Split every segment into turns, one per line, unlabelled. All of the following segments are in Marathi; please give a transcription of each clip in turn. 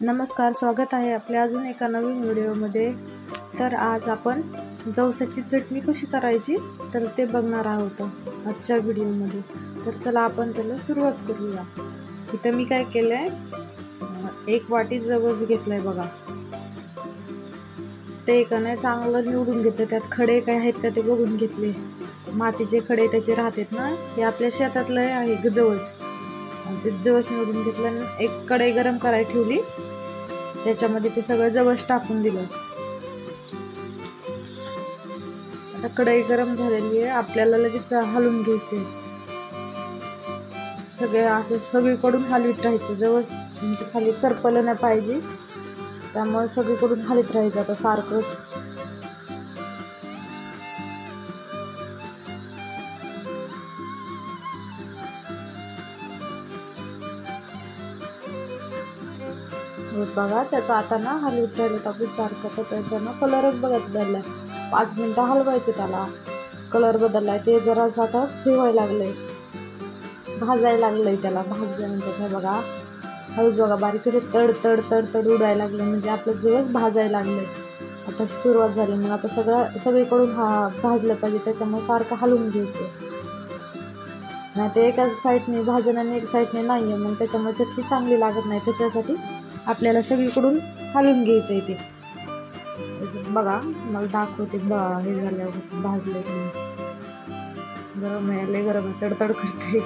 नमस्कार, स्वागत आहे आपल्या अजून एका नवीन व्हिडिओमध्ये। तर आज आपण जवसाची चटणी कशी करायची तर ते बघणार आहोत आजच्या व्हिडिओमध्ये। तर चला आपण त्याला सुरुवात करूया। इथं मी काय केलंय, एक वाटी जवस घेतलाय बघा। ते एकाने चांगलं निवडून घेतलं, त्यात खडे काय आहेत का ते बघून घेतले। मातीचे खडे त्याचे राहतात ना, हे आपल्या शेतातलं आहे जवस। ते जवस निवडून घेतलं, एक कढई गरम करायला ठेवली, त्याच्यामध्ये ते सगळं जवस टाकून दिलं। आता कढई गरम झालेली आहे, आपल्याला लगेच हलवून घ्यायचे। सगळे असं सगळीकडून हलवीत राहायचं, जवस म्हणजे खाली सरपलं नाही पाहिजे, त्यामुळे सगळीकडून हलवीत राहायचं आता सारखं। बघा त्याचा आता ना हलवीत राहिलं तर आपण सारखं, तर त्याचा ना कलरच बघत बदललाय। 5 मिनिटं हलवायचं, त्याला कलर बदललाय, ते जरासं आता फिवायला लागलंय, भाजायला लागलंय। त्याला भाजल्यानंतर हे बघा हळूच बघा बारीक कसे तड तड तड तड उडायला लागलं, म्हणजे आपलं जवस भाजायला लागलंय। आता सुरुवात झाली, मग आता सगळीकडून भाजलं पाहिजे, त्याच्यामुळे सारखं हलवून घ्यायचं। नाही ते एका साईडने भाजणं आणि एक साईडने नाही आहे, मग त्याच्यामुळे चटणी चांगली लागत नाही। त्याच्यासाठी आपल्याला सगळीकडून हलवून घ्यायचं आहे ते। बघा तुम्हाला दाखवते, हे झाल्यावर कसं भाजलंय। गरम आहे, लय गरम आहे, तडतड करते।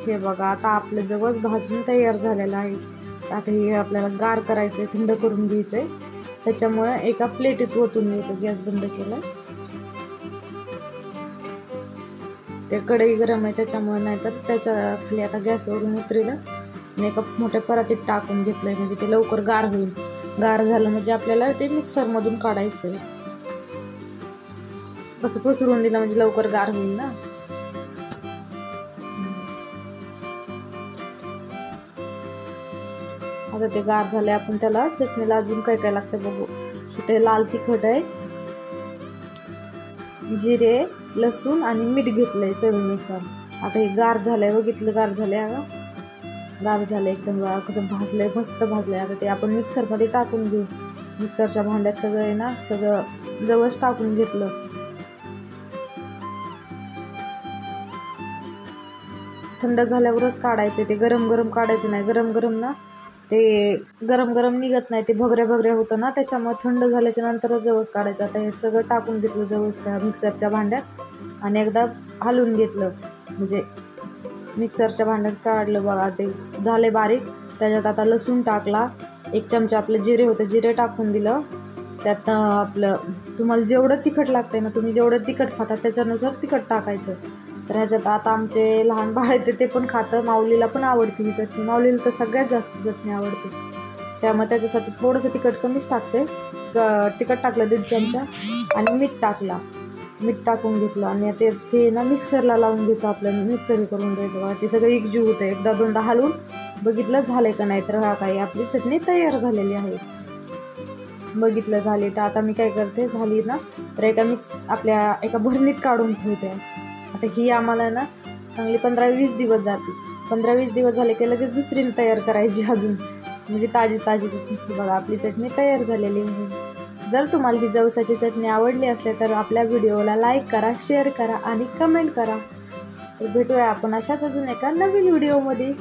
हे बघा आता आपलं जवस भाजून तयार झालेलं आहे। आता हे आपल्याला गार करायचंय, थंड करून घ्यायचंय। त्याच्यामुळे एका प्लेटीत ओतून घ्यायचं, गॅस बंद केलाय। ते कढई गरम आहे त्याच्यामुळे, नाहीतर त्याच्या खाली आता गॅसवरून उतरेल आणि एका मोठ्या परातीत टाकून घेतलंय, म्हणजे ते लवकर गार होईल। गार झालं म्हणजे आपल्याला ते मिक्सरमधून काढायचंय। कसं पसरवून दिलं म्हणजे लवकर गार होईल ना। आता ते गार झाले, आपण त्याला चटणीला अजून काय काय लागतं बघू। इथे लाल तिखट आहे, जिरे, लसूण आणि मीठ घेतलंय चवीनुसार। आता हे गार झालंय, बघितलं गार झालंय, गार झालंय एकदम, कसं भाजलंय, मस्त भाजलंय। आता ते आपण मिक्सरमध्ये टाकून घेऊ। मिक्सरच्या भांड्यात सगळं ना, सगळं जवस टाकून घेतलं। थंड झाल्यावरच काढायचं, ते गरम गरम काढायचं नाही। गरम गरम ना ते गरम गरम निघत नाही, ते भगऱ्या भगऱ्या होतं ना, त्याच्यामुळे थंड झाल्याच्या नंतरच जवस काढायचं। आता हे सगळं टाकून घेतलं जवस त्या मिक्सरच्या भांड्यात, आणि एकदा हलवून घेतलं, म्हणजे मिक्सरच्या भांड्यात काढलं बघा। ते झाले बारीक, त्याच्यात आता लसूण टाकला, 1 चमचा आपलं जिरे होतं, जिरे टाकून दिलं। त्यात आपलं तुम्हाला जेवढं तिखट लागतंय ना, तुम्ही जेवढं तिखट खाता त्याच्यानुसार तिखट टाकायचं। तर ह्याच्यात आता आमचे लहान बाळ येते, ते पण खातं, माऊलीला पण आवडते ही चटणी। माऊलीला तर सगळ्यात जास्त चटणी आवडते, त्यामुळे त्याच्यासाठी थोडंसं तिखट कमीच टाकते। तिखट टाकलं 1.5 चमचा, आणि मीठ टाकला, मीठ टाकून घेतलं, आणि ते ना मिक्सरला लावून घ्यायचं, आपल्याला मिक्सर करून घ्यायचं बघा। ते सगळं एकजीव होतं, एकदा दोनदा हलवून बघितलं झालंय का नाही, तर हा काही आपली चटणी तयार झालेली आहे। बघितलं झाली, तर आता मी काय करते, झाली ना तर आपल्या एका भरणीत काढून ठेवते। आता ही आम्हाला ना चांगली 15-20 दिवस जाते। 15-20 दिवस झाले की लगेच दुसरी तयार करायची अजून, म्हणजे ताजी ताजी चटणी। बघा आपली चटणी तयार झालेली आहे। जर तुम्हाला ही जवसाची चटणी आवडली असेल तर आपल्या व्हिडिओला लाईक करा, शेअर करा आणि कमेंट करा। तर भेटूया आपण अशाच अजून एका नवीन व्हिडिओमध्ये।